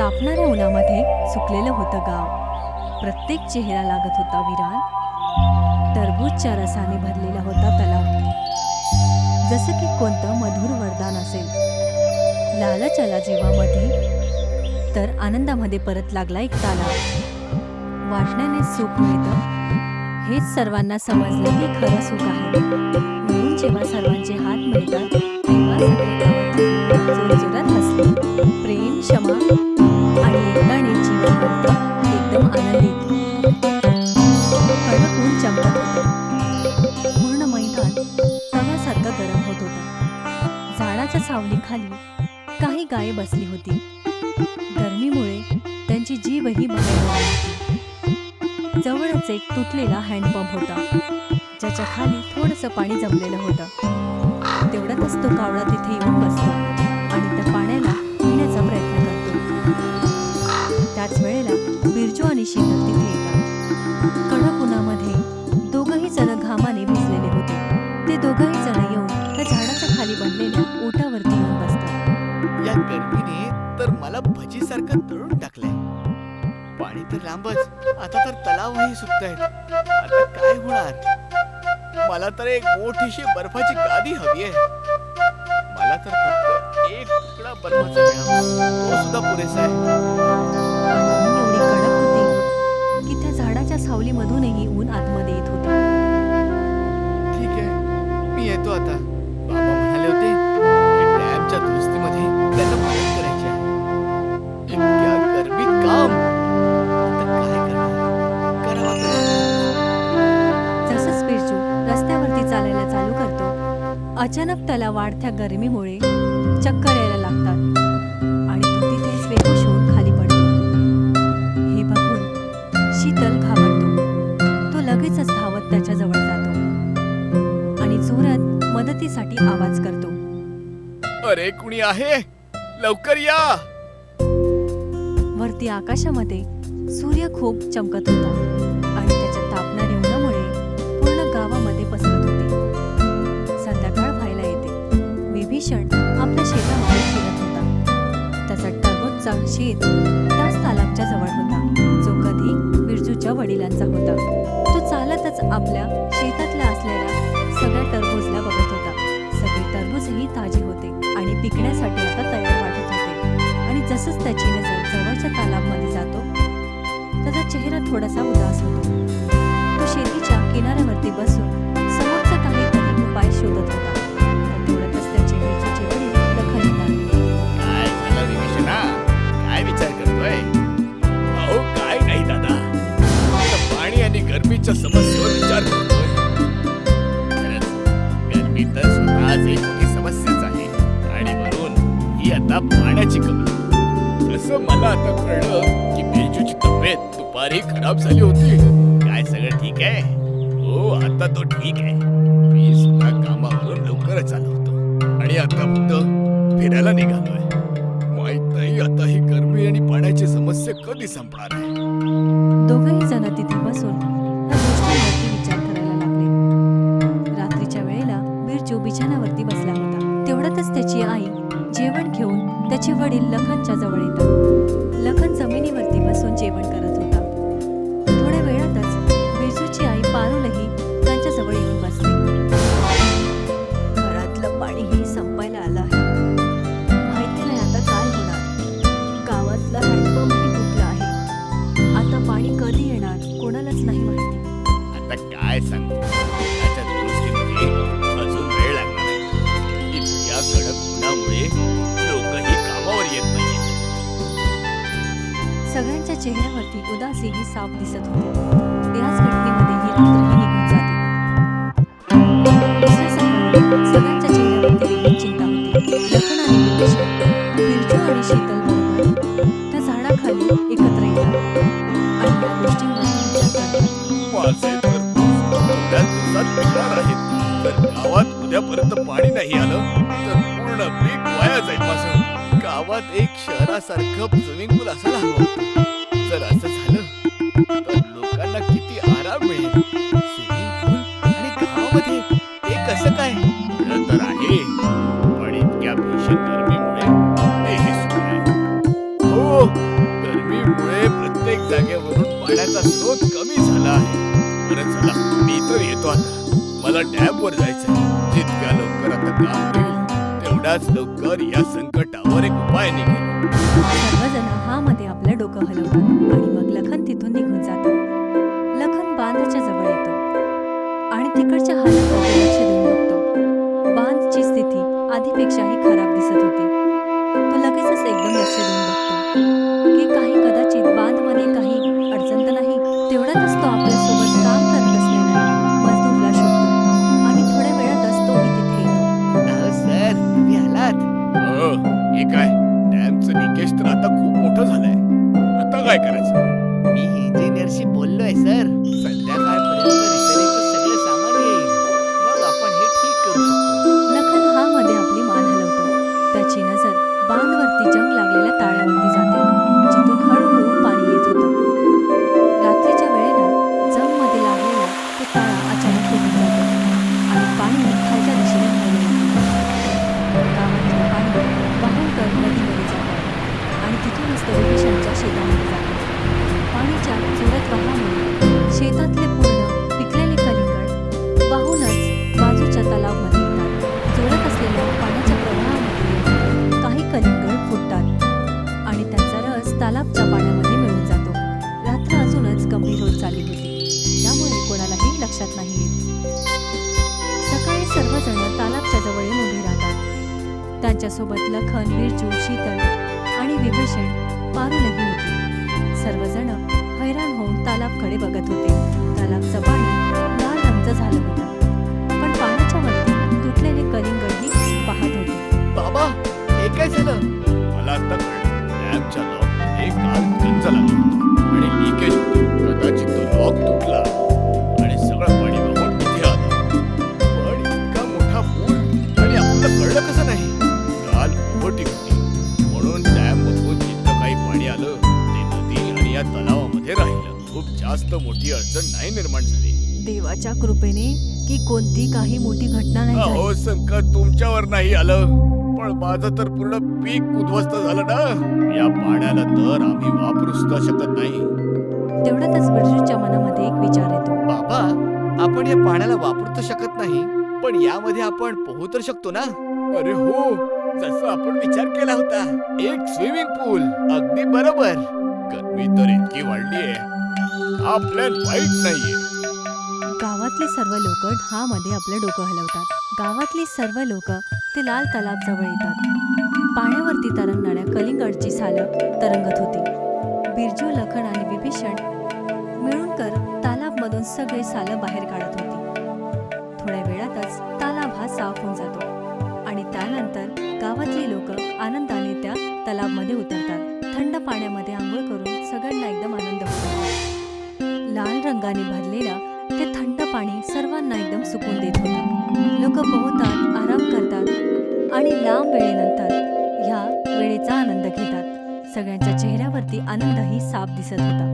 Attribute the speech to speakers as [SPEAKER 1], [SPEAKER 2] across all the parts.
[SPEAKER 1] तापणाऱ्या उन्हामध्ये सुकलेलं होतं गाव. प्रत्येक चेहरा लागत होता विरान. टरबूजच्या रसाने भरलेला होता तलाव, जसं की कोणतं मधुर वरदान असेल. लालच आला जीवामध्ये, तर आनंदामध्ये परत लागला एक तालाव. वाटण्याने सुख मिळतं हेच सर्वांना समजलं की खरं सुख आहे. म्हणून जेव्हा सर्वांचे हात मिळतात तेव्हा सगळे गावात जोरजोरात हसले. प्रेम, क्षमा आणि एकताने जीवन बनतं एकदम आनंदित. कडक ऊन चमकत होतं. पूर्ण मैदान तव्यासारखं गरम होत होतं. झाडाच्या सावलीखाली काही गाये बसली होती. गरमीमुळे त्यांची जीवही बघायला होती. जवळच एक तुटलेला हँडपंप होता, ज्याच्या खाली थोडंसं पाणी जमलेलं होतं. तेवढ्यातच तो कावळा तिथे येऊन बसतो आणि त्या पाण्याला पिण्याचा प्रयत्न करतो. त्याच वेळेला बिरजू आणि शीतल तिथे येतात. कडक उन्हामध्ये दोघंही जण घामाने भिजलेले होते. ते दोघंही जण येऊन त्या झाडाच्या खाली बनलेल्या ओटावरती येऊन बसतात.
[SPEAKER 2] या गर्मीने तर मला भजीसारखं तळून टाकलंय. पाणी तर लांबच, आता तर तलावही सुकतायत. आता काय होणार? मला तर एक मोठीशी बर्फाची गादी हवी आहे. मला तर फक्त एक तुकडा बर्फाचा मिळावा, तो सुद्धा पुरेसा आहे.
[SPEAKER 1] एवढी कडक होती की त्या झाडाच्या सावलीमधूनही ऊन आतमध्ये येत होता.
[SPEAKER 2] ठीक आहे, मी येतो आता. बाबा म्हणाले होते की डॅमच्या दुरुस्तीमध्ये त्यांना मदत करायची आहे. इतक्या गर्मीत काम, आता काय करणार? करावं तर लागेल.
[SPEAKER 1] जसंच बिरजू रस्त्यावरती चालायला चालू करतो, अचानक त्याला वाढत्या गरमीमुळे चक्कर यायला लागतात आणि तो तिथेच बेहोश होऊन खाली पडतो. हे बघून शीतल घाबरतो. तो लगेचच धावत त्याच्याजवळ जातो आणि जोरात मदतीसाठी आवाज करतो.
[SPEAKER 2] अरे, कुणी आहे? लवकर या.
[SPEAKER 1] वरती आकाशामध्ये सूर्य खूप चमकत होता आणि त्याच्या तापणाऱ्या उन्हामुळे पूर्ण गावामध्ये पसरत होती. संध्याकाळ व्हायला येते. विभीषण आपल्या शेतामध्ये फिरत होता. त्याचा टरबूजचा शेत त्याच तालाबच्या जवळ होता, जो कधी बिरजूच्या वडिलांचा होता. तो चालतच आपल्या शेतातल्या असलेल्या सगळ्या टरबूजला बघत होता. सगळे टरबूजही ताजे होते आणि पिकण्यासाठी आता तयार वाटत होते. आणि जसंच त्याची नजर जवळच्या तालाबमध्ये जातो, त्याचा चेहरा थोडासा उदास होतो. तो शेतीच्या किनाऱ्यावरती बसून समोरचा काहीतरी उपाय शोधत होता. तेवढ्यातच त्याचे बिरजूचे वडील लखन येतात.
[SPEAKER 2] काय झालं विभीषणा? काय विचार करतोय? अहो, काय नाही दादा, फक्त पाणी आणि गरमीच्या समस्येवर विचार करतोय. खरंच गरमी तर स्वतःच एक मोठी समस्याच आहे आणि म्हणून ही आता पाण्याची कमी. असं मला आता कळलं की बिरजूची तब्येत दुपारी खराब झाली होती. काय सगळं ठीक आहे? हो, आता तो ठीक आहे. मी सुद्धा कामावरून लवकरच आलो होतो आणि आता फक्त फिरायला निघालोय. माहित नाही आता ही गरमी आणि पाण्याची समस्या कधी संपणार आहे.
[SPEAKER 1] दोघंही जण तिथे बसून या गोष्टींवरती विचार करायला लागले. रात्रीच्या वेळेला बिरजू बिछाण्यावरती बसला होता. तेवढ्यातच त्याची आई जेवण घेऊन त्याचे वडील लखनच्या जवळ येतात. लखन जमिनीवरती बसून जेवण करत होता. थोड्या वेळातच बिरजूची आई पारुलही त्यांच्या जवळ येऊन बसली. घरातलं पाणीही संपायला आलं आहे. माहिती नाही आता काय होणार. गावातला हँडपंपही तुटला आहे. आता पाणी कधी येणार कोणालाच नाही माहिती.
[SPEAKER 2] आता काय सांगू, त्याच्या दुरुस्तीमध्ये अजून वेळ लागणार आहे. इतक्या कडक उन्हामुळे लोकही कामावर येत नाहीत.
[SPEAKER 1] सगळ्यांच्या चेहऱ्यावरती उदासीही साफ दिसत होती. याच घटनेमध्ये ही रात्रही निघून जाते. दुसऱ्या सकाळी सगळ्यांच्या चेहऱ्यावरती वेगळी चिंता होती. लखन आणि विभीषण, बिरजू आणि शीतल बरोबर त्या झाडाखाली एकत्र येतात आणि या गोष्टींवरती विचार करतात.
[SPEAKER 2] माझे टरबूज थोड्या दिवसात पिकणार आहेत. जर गावात उद्यापर्यंत पाणी नाही आलं तर पूर्ण पीक वाया जाईल माझं. गावात एक शहरासारखं स्विमिंग पूल असायला हवं. जर असं झालं तर लोकांना किती आराम मिळेल. स्विमिंग पूल आणि गावामध्ये ते कसं काय? खरं तर आहे, पण इतक्या भीषण गरमीमुळे तेही सुरू आहे. हो, मला डॅमवर जायचंय. जितक्या लवकर आता काम होईल तेवढ्याच लवकर या संकटावर एक उपाय निघेल.
[SPEAKER 1] सर्वजण हा मध्ये आपलं डोकं हलवतात आणि मग लखन तिथून निघून जातो. लखन बांधच्या जवळ येतो आणि तिकडच्या हालतवर लक्ष देऊन बघतो. बांधची स्थिती आधीपेक्षाही खराब दिसत होती. तो लगेचच एकदम लक्ष देऊन बघतो की काही कदाचित बांधमध्ये काही अडचण तर नाही. तेवढ्यातच तो आपल्यासोबत काम करत असलेल्या मजदूरला शोधतो आणि थोड्या वेळातच तोही तिथे येतो.
[SPEAKER 3] सर तुम्ही आलात.
[SPEAKER 2] हो, हे काय डॅमचं लिकेज तर आता खूप मोठं झालंय. आता काय करायचं?
[SPEAKER 3] मी इंजिनियरशी बोललोय सर. संध्याकाळपर्यंत रिपेअरिंगचं सगळं सामान येईल. मग आपण हे ठीक करू शकतो.
[SPEAKER 1] लखन हा मध्ये आपली मान हलवतो. त्याची नजर बांधवरती जंग लागलेल्या ताळ्यावरती जाते, जिथून हळूहळू पाणी येत होतं. रात्रीच्या वेळेला जंगमध्ये लागलेला तो ताळा अचानक फुटून जातो आणि पाणी खालच्या दिशेने व्हायला लागतं. गावातलं पाणी वाहून नदीमध्ये जातं आणि तिथूनच तो विभीषणच्या शेतामध्ये जातो. पाणीच्या जोरात वाहामुळे शेतातले पूर्ण पिकलेले कलिंगड वाहूनच बाजूच्या तलावामध्ये येतात. जोरात असलेल्या पाण्याच्या प्रवाहामध्ये काही कलिंगड फुटतात आणि त्यांचा रस तलावाच्या पाण्यामध्ये मिळून जातो. रात्र अजूनच गंभीर होत चालली होती, त्यामुळे कोणालाही लक्षात नाही येत. सकाळी सर्वजण तालाबच्या जवळ येऊन उभे राहतात. त्यांच्यासोबत लखन, बिरजू, शीतल आणि विभीषण, पारुलही होती. सर्वजण हैराण होऊन तालाबकडे बघत होते. तालाबचं पाणी लाल रंगचं झालं होतं, पण पाण्याच्या वरती तुटलेले कलिंगडही पाहत होते.
[SPEAKER 3] बाबा हे काय झालं?
[SPEAKER 2] मला आता कळलं. डॅमच्या लॉकमध्ये काल गंज लागला होता आणि लिकेज होतं. कदाचित तो लॉक तुटला आणि सगळं पाणी वाहून इथे आलं. पण इतका मोठा पूल आणि आपल्याला कळलं कसं नाही? काल ओहोटी होती म्हणून डॅममधून जितकं काही पाणी आलं ते नदी आणि या तलावामध्ये राहिलं. खूप जास्त मोठी अडचण नाही निर्माण झाली.
[SPEAKER 1] देवाच्या कृपेने की कोणती काही मोठी घटना नाही झाली.
[SPEAKER 2] अहो, संकट तुमच्यावर नाही आलं, पण माझं तर पूर्ण पीक उद्ध्वस्त झालं ना. या पाण्याला तर आम्ही वापरूच तर शकत नाही.
[SPEAKER 1] तेवढ्यातच बिरजूच्या मनामध्ये एक विचार येतो.
[SPEAKER 3] बाबा आपण या पाण्याला वापरू तर शकत नाही, पण यामध्ये आपण पोहू तर शकतो ना?
[SPEAKER 2] अरे हो, जसं आपण विचार केला होता, एक स्विमिंग पूल. अगदी बरोबर. गरमी तर इतकी वाढलीये, हा प्लॅन वाईट नाहीये.
[SPEAKER 1] गावातले सर्व लोक मध्ये आपलं डोकं हलवतात. गावातली सर्व लोक ते लाल तलाव जवळ येतात. पाण्यावरती तरंगणाऱ्या कलिंगडची सालं तरंगत होती. बिरजू, लखन आणि विभीषण मिळून तालाबमधून सगळे सालं बाहेर काढत होती. थोड्या वेळातच तालाब हा साफ होऊन जातो आणि त्यानंतर गावातली लोक आनंदाने त्या तलावामध्ये उतरतात. थंड पाण्यामध्ये आंघोळ करून सगळ्यांना एकदम आनंद होतो. लाल रंगाने भरलेलं ते थंड पाणी सर्वांना एकदम सुकून देत होतं. लोक पोहतात, आराम करतात आणि लांब वेळेनंतर ह्या वेळेचा आनंद घेतात. सगळ्यांच्या चेहऱ्यावरती आनंदही साफ दिसत होता.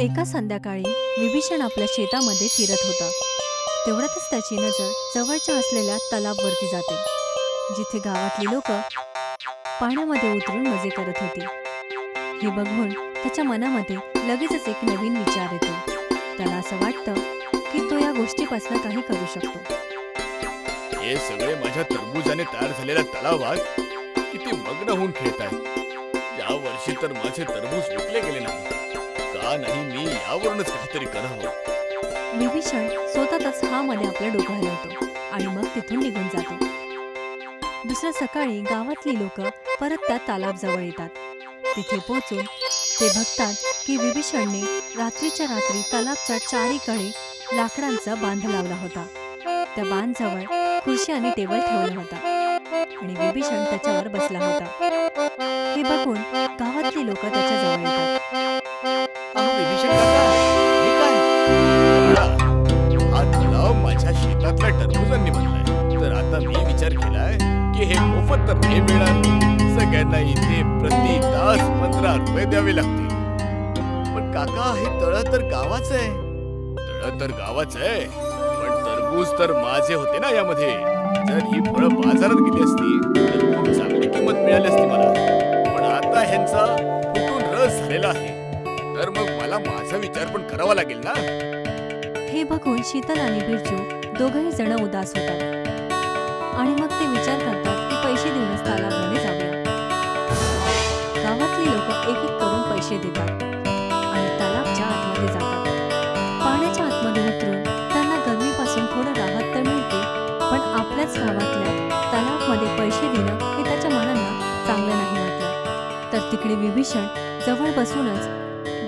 [SPEAKER 1] एका संध्याकाळी विभीषण आपल्या शेतामध्ये फिरत होता. तेवढ्यातच त्याची नजर जवळच्या असलेल्या तलावावरती जाते, जिथे गावातली लोक पाण्यामध्ये उतरून मजे करत होती. हे बघून त्याच्या मनामध्ये लगेचच एक नवीन विचार येतो. त्याला असं वाटतं की तो या गोष्टीपासून काही करू शकतो.
[SPEAKER 2] हे सगळे माझ्या तरबुजाने तयार झालेल्या तलावात किती मग्न होऊन खेळत आहेत. या वर्षी तर माझे तरबूज विकले गेले नाही. का नाही मी यावरूनच काहीतरी करावं.
[SPEAKER 1] विभीषण स्वतःच मध्ये आपलं डोकं हलवतो आणि मग तिथून निघून जातो. दुसऱ्या सकाळी गावातली लोक परत त्या तलावाजवळ येतात. तिथे पोहोचून ते बघतात की विभीषणने रात्रीच्या रात्री तलावाच्या चारीकडे लाकडांचा बांध लावला होता. त्या बांधजवळ खुर्ची आणि टेबल ठेवला होता आणि विभीषण त्याच्यावर बसला होता. हे बघून गावातली लोक त्याच्या जवळ येतात.
[SPEAKER 3] अहो विभीषण काका, हे काय?
[SPEAKER 2] हा तलाव माझ्या शेतातल्या टरबुजांनी बनलाय. तर आता मी विचार केलाय की हे मोफत तर नाही मिळणार. सगळ्यांना इथे प्रति तास 15 रुपये द्यावे लागतील.
[SPEAKER 3] पण काका हे तळं तर गावाचं आहे.
[SPEAKER 2] तळं तर गावाच आहे, पण तरबूज तर माझे होते ना यामध्ये. जर ही फळं बाजारात गेली असती तर खूप चांगली किंमत मिळाली असती मला. पण आता ह्यांचा फुटून रस झालेला आहे, तर मग मला माझा विचार पण करावा लागेल ना.
[SPEAKER 1] हे बघून शीतल आणि बिरजू दोघंही जण उदास होतात आणि मग ते विचार करतात की पैसे देऊनच तालाबमध्ये जाऊया. गावातली लोक एक एक करून पैसे देतात आणि तलावाच्या आतमध्ये जातात. पाण्याच्या आतमध्ये उतरून त्यांना गरमीपासून थोडं राहत तर मिळते, पण आपल्याच गावातल्या तलावामध्ये पैसे देणं हे त्याच्या मनाला चांगलं नाही वाटलं. तर तिकडे विभीषण जवळ बसूनच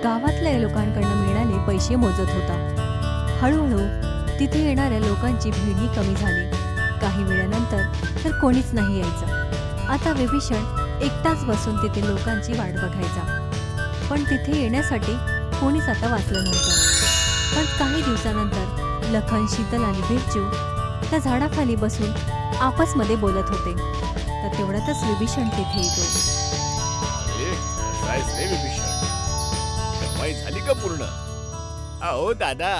[SPEAKER 1] गावातल्या लोकांकडनं मिळालेले पैसे मोजत होता. हळूहळू तिथे येणाऱ्या लोकांची भीडही कमी झाली. काही वेळानंतर तर कोणीच नाही यायचं. आता विभीषण एकटाच बसून तिथे लोकांची वाट बघायचा. पण तिथे येण्यासाठी कोणीच आता वाचलं नव्हतं. पण काही दिवसानंतर लखन, शीतल आणि बिरजू त्या झाडाखाली बसून आपसमध्ये बोलत होते. तर तेवढ्यातच विभीषण तिथे येतो.
[SPEAKER 2] अरे कसा आहेस रे विभीषण? कमाई झाली का पूर्ण?
[SPEAKER 3] अहो दादा,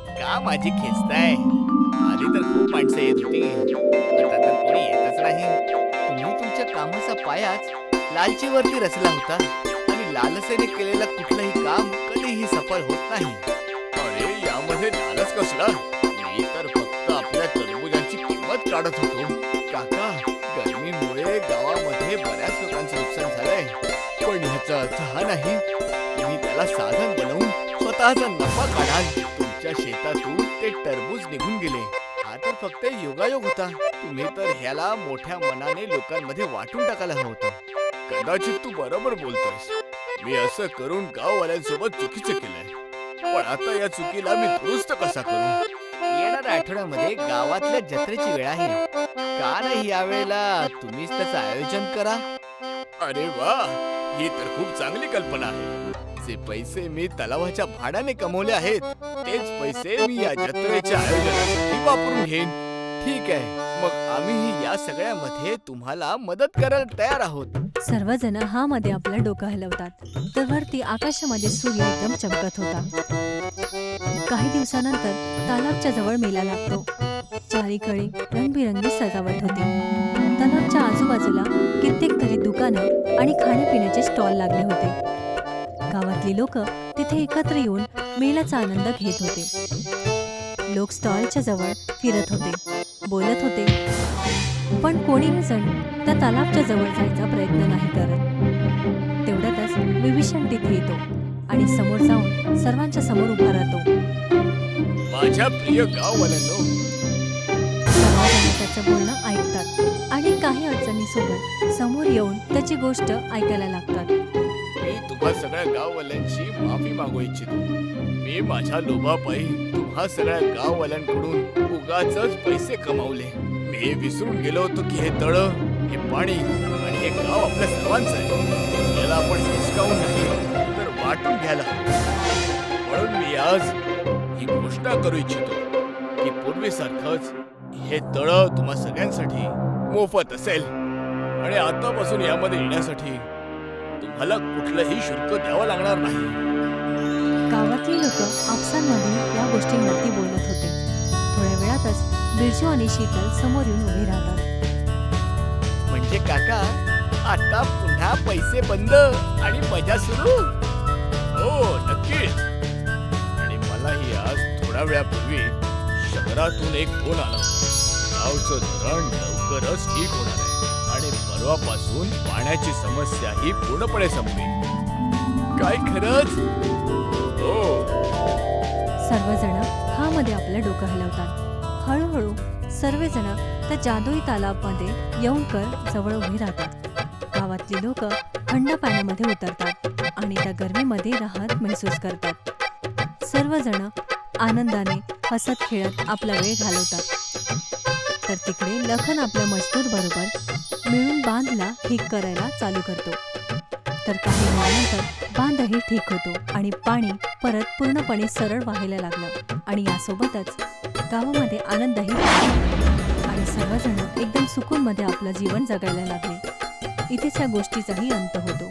[SPEAKER 3] का माझी खेचताय? आधी तर खूप माणसं येत होती, आता तर कोणी येतच नाही. तुम्ही तुमच्या कामाचा पायाच लालचीवरती रचला होता आणि लालसेने केलेलं कुठलंही काम कधीही सफल होत नाही.
[SPEAKER 2] अरे यामध्ये लालच कसला? मी तर फक्त आपल्या तरबुजांची किंमत काढत होतो.
[SPEAKER 3] काका, गरमीमुळे गावामध्ये बऱ्याच लोकांचं नुकसान झालंय, पण ह्याचा अर्थ हा नाही तुम्ही त्याला साधन बनवून स्वतःचा नफा काढाल. तुमच्या शेतातून ते टरबूज निघून गेले, हा तर फक्त योगायोग होता. तुम्ही तर ह्याला मोठ्या मनाने लोकांमध्ये वाटून टाकायला हवं होतं.
[SPEAKER 2] कदाचित तू बरोबर बोलतोयस. मी असं करून गाववाल्यांसोबत चुकीचं केलंय, पण आता या चुकीला मी दुरुस्त कसा करू?
[SPEAKER 3] येणाऱ्या आठवड्यामध्ये गावातल्या जत्रेची वेळ आहे. का नाही यावेळेला तुम्हीच त्याचं आयोजन करा?
[SPEAKER 2] अरे वा, ही तर खूप चांगली कल्पना आहे. जे पैसे मी तलावाच्या भाड्याने कमवले आहेत, तेच पैसे मी या जत्रेच्या आयोजनासाठी वापरून घेईन.
[SPEAKER 3] ठीक आहे, मग आम्हीही या सगळ्यामध्ये तुम्हाला मदत करायला तयार आहोत.
[SPEAKER 1] सर्वजण हा मध्ये आपलं डोकं हलवतात. तर वरती आकाशामध्ये सूर्य एकदम चमकत होता. काही दिवसानंतर तलावाच्या जवळ मेला लागतो. चारीकडे रंगबिरंगी सजावट होती. तलावाच्या आजूबाजूला कित्येक तरी दुकानं आणि खाण्यापिण्याचे स्टॉल लागले होते. गावातली लोक तिथे एकत्र येऊन मेळ्याचा आनंद घेत होते. लोक स्टॉलच्या जवळ फिरत होते, बोलत होते, पण कोणीही जण त्या तलावाच्या जवळ जायचा प्रयत्न नाही करत. तेवढ्यातच विभीषण तिथे येतो आणि समोर जाऊन सर्वांच्या समोर उभा राहतो.
[SPEAKER 2] माझ्या प्रिय गाववाल्यांनो,
[SPEAKER 1] सर्वजण त्याचं बोलणं ऐकतात आणि काही अडचणीसोबत समोर येऊन त्याची गोष्ट ऐकायला लागतात.
[SPEAKER 2] मी तुम्हा सगळ्या गाववाल्यांची माफी मागू इच्छितो. मी माझ्या लोभापायी तुम्हा सगळ्या गाववाल्यांकडून उगाचच पैसे कमावले. मी विसरून गेलो होतो की हे तळ, हे पाणी आणि हे गाव आपल्या सर्वांचं आहे. याला आपण हिसकावून नाही तर वाटून घ्यायला हवं. म्हणून मी आज ही घोषणा करू इच्छितो की पूर्वीसारखंच हे तळ तुम्हा सगळ्यांसाठी मोफत असेल आणि आतापासून यामध्ये येण्यासाठी तुम्हाला कुठलंही शुल्क द्यावं लागणार नाही.
[SPEAKER 1] गावातली लोक आपसांमध्ये या गोष्टींवरती बोलत होते. थोड्या वेळातच बिरजू आणि शीतल समोर येऊन उभे राहतात.
[SPEAKER 3] म्हणजे काका, आता पुन्हा पैसे बंद आणि मजा सुरू?
[SPEAKER 2] हो नक्कीच. आणि मलाही आज थोड्या वेळापूर्वी शहरातून एक फोन आला होता. गावचं धरण लवकरच ठीक होणार आहे आणि परवापासून पाण्याची समस्या ही पूर्णपणे संपेल.
[SPEAKER 3] काय खरंच?
[SPEAKER 2] हो.
[SPEAKER 1] सर्वजण हा मध्ये आपलं डोकं हलवतात. हळूहळू सर्वजण त्या जादुई तलावामध्ये येऊन जवळ उभे राहतात. गावातली लोक थंड पाण्यामध्ये उतरतात आणि त्या गरमीमध्ये राहत महसूस करतात. सर्वजण आनंदाने हसत खेळत आपला वेळ घालवतात. तर तिकडे लखन आपल्या मजदूर बरोबर मिळून बांधला ठीक करायला चालू करतो. तर काही वेळानंतर बांधही ठीक होतो आणि पाणी परत पूर्णपणे सरळ वाहायला लागलं आणि यासोबतच गावामध्ये आनंदही वाढला आणि सर्वजण एकदम सुकूनमध्ये आपलं जीवन जगायला लागले. इथेच या गोष्टीचाही अंत होतो.